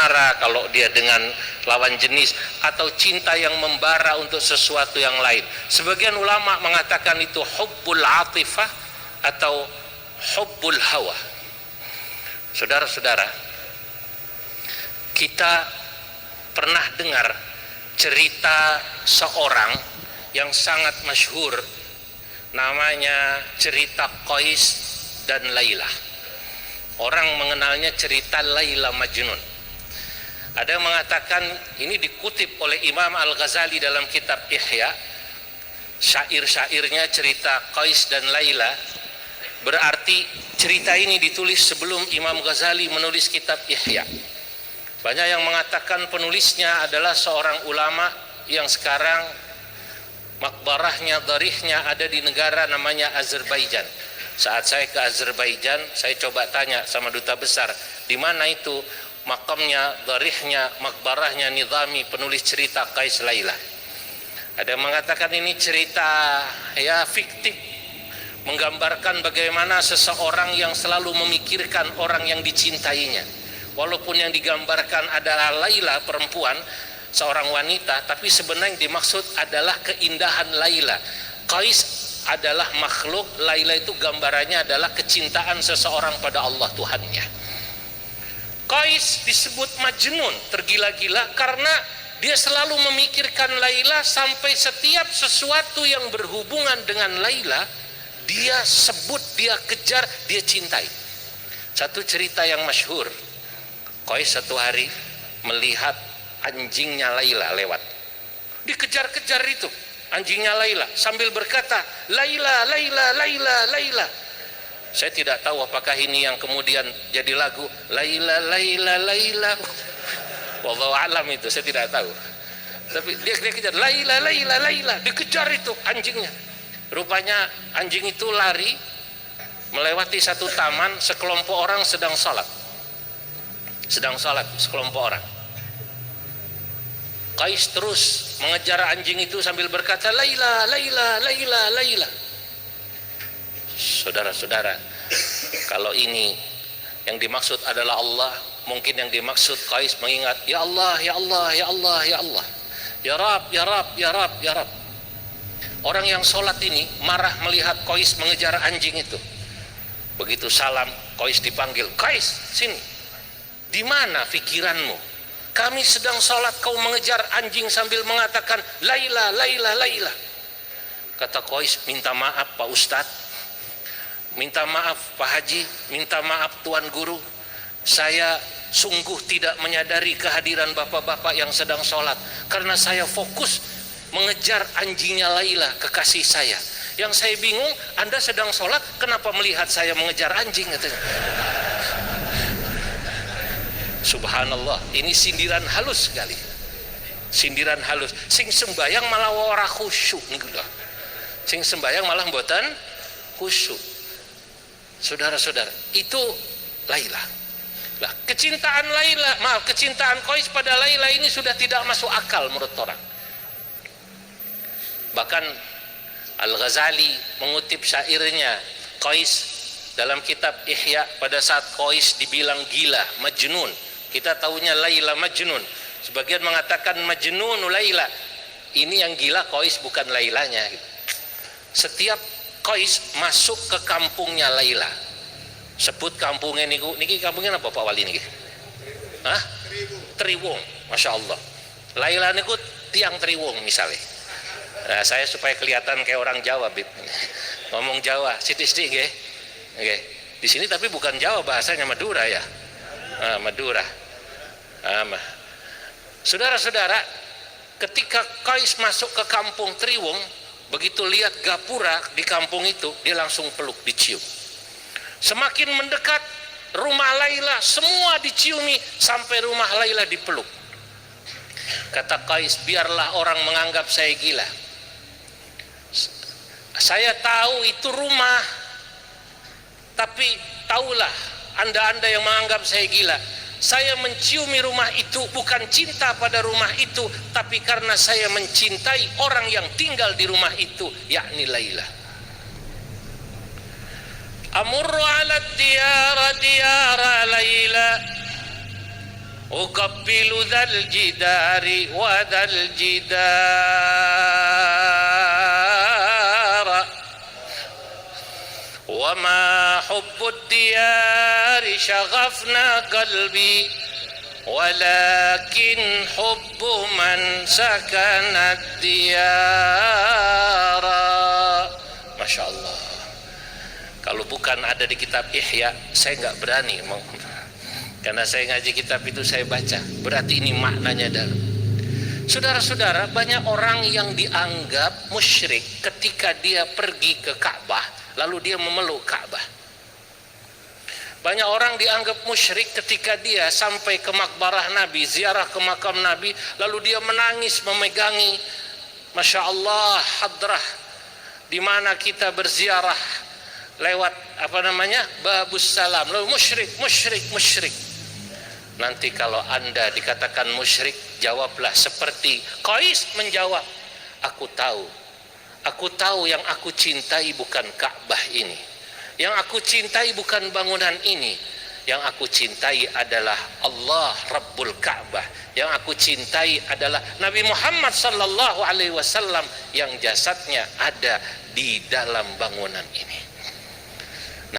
asmara kalau dia dengan lawan jenis, atau cinta yang membara untuk sesuatu yang lain. Sebagian ulama mengatakan itu hubbul atifah atau hubbul hawa. Saudara-saudara, kita pernah dengar cerita seorang yang sangat masyhur, namanya cerita Qais dan Laila. Orang mengenalnya cerita Laila Majnun. Ada yang mengatakan, ini dikutip oleh Imam Al-Ghazali dalam kitab Ihya, syair-syairnya cerita Qais dan Laila. Berarti cerita ini ditulis sebelum Imam Ghazali menulis kitab Ihya. Banyak yang mengatakan penulisnya adalah seorang ulama yang sekarang makbarahnya, darihnya ada di negara namanya Azerbaijan. Saat saya ke Azerbaijan, saya coba tanya sama duta besar, di mana itu makamnya, darihnya, makbarahnya Nizami, penulis cerita Qais Laila. Ada yang mengatakan ini cerita ya fiktif, menggambarkan bagaimana seseorang yang selalu memikirkan orang yang dicintainya. Walaupun yang digambarkan adalah Laila, perempuan, seorang wanita, tapi sebenarnya yang dimaksud adalah keindahan Laila. Qais adalah makhluk, Laila itu gambarannya adalah kecintaan seseorang pada Allah Tuhannya. Qais disebut Majnun, tergila-gila, karena dia selalu memikirkan Laila, sampai setiap sesuatu yang berhubungan dengan Laila dia sebut, dia kejar, dia cintai. Satu cerita yang masyhur, Qais satu hari melihat anjingnya Laila lewat, dikejar-kejar itu anjingnya Laila sambil berkata, Laila, Laila, Laila, Laila. Saya tidak tahu apakah ini yang kemudian jadi lagu Laila, Laila, Laila. Wallahu alam, itu saya tidak tahu. Tapi dia kejar Laila, Laila, Laila, dikejar itu anjingnya. Rupanya anjing itu lari melewati satu taman, sekelompok orang sedang salat sekelompok orang. Qais terus mengejar anjing itu sambil berkata, Laila, Laila, Laila, Laila. Saudara-saudara, kalau ini yang dimaksud adalah Allah, mungkin yang dimaksud Qais mengingat, ya Allah, ya Allah, ya Allah, ya Allah, ya Rab, ya Rab, ya Rab, ya Rab. Orang yang sholat ini marah melihat Qais mengejar anjing itu. Begitu salam, Qais dipanggil, Qais, sini. Di mana pikiranmu? Kami sedang sholat, kau mengejar anjing sambil mengatakan Laila, Laila, Laila. Kata Qais, minta maaf Pak Ustadz, minta maaf Pak Haji, minta maaf Tuan Guru, saya sungguh tidak menyadari kehadiran bapak-bapak yang sedang sholat, karena saya fokus mengejar anjingnya Laila, kekasih saya. Yang saya bingung, Anda sedang sholat, kenapa melihat saya mengejar anjing, katanya. Subhanallah, ini sindiran halus sekali, sindiran halus. Sing sembayang malah ora khusyuk niku lho. Sing sembayang malah mboten khusyuk. Saudara-saudara, itu Laila. Lah, kecintaan Qais pada Laila ini sudah tidak masuk akal menurut orang. Bahkan Al-Ghazali mengutip syairnya Qais dalam kitab Ihya, pada saat Qais dibilang gila, Majnun. Kita tahunya Laila Majnun. Sebagian mengatakan Majnun Laila. Ini yang gila Qais, bukan Lailanya. Setiap Qais masuk ke kampungnya Laila, sebut kampungnya niki kampungnya apa Pak Wali niki? Hah? Triwung. Masya Allah. Laila niku tiang Triwung misalnya. Nah, saya supaya kelihatan kayak orang Jawa, Bib. Ngomong Jawa, sithik-sithik nggih. Oke. Di sini tapi bukan Jawa, bahasanya Madura ya. Madura. Saudara-saudara, ketika Qais masuk ke kampung Triwung, begitu lihat gapura di kampung itu, dia langsung peluk, dicium. Semakin mendekat rumah Laila, semua diciumi sampai rumah Laila dipeluk. Kata Qais, biarlah orang menganggap saya gila. Saya tahu itu rumah, tapi tahulah anda-anda yang menganggap saya gila, saya menciumi rumah itu bukan cinta pada rumah itu, tapi karena saya mencintai orang yang tinggal di rumah itu, yakni Laila. Amurru ala diyara Laila uqabbilu dzal jidari wa dzal jidara wa ma hubbud diyari syaghafna qalbi walakin hubbu man sakanad diyara. Masya Allah, kalau bukan ada di kitab Ihya saya nggak berani, karena saya ngaji kitab itu saya baca, berarti ini maknanya dalam. Saudara-saudara, banyak orang yang dianggap musyrik ketika dia pergi ke Ka'bah lalu dia memeluk Ka'bah. Banyak orang dianggap musyrik ketika dia sampai ke makbarah Nabi, ziarah ke makam Nabi, lalu dia menangis memegangi, Masya Allah, hadrah di mana kita berziarah lewat Babus Salam, lalu musyrik. Nanti kalau Anda dikatakan musyrik, jawablah seperti Qais menjawab, aku tahu yang aku cintai bukan Ka'bah ini, yang aku cintai bukan bangunan ini, yang aku cintai adalah Allah Rabbul Ka'bah, yang aku cintai adalah Nabi Muhammad sallallahu alaihi wasallam yang jasadnya ada di dalam bangunan ini.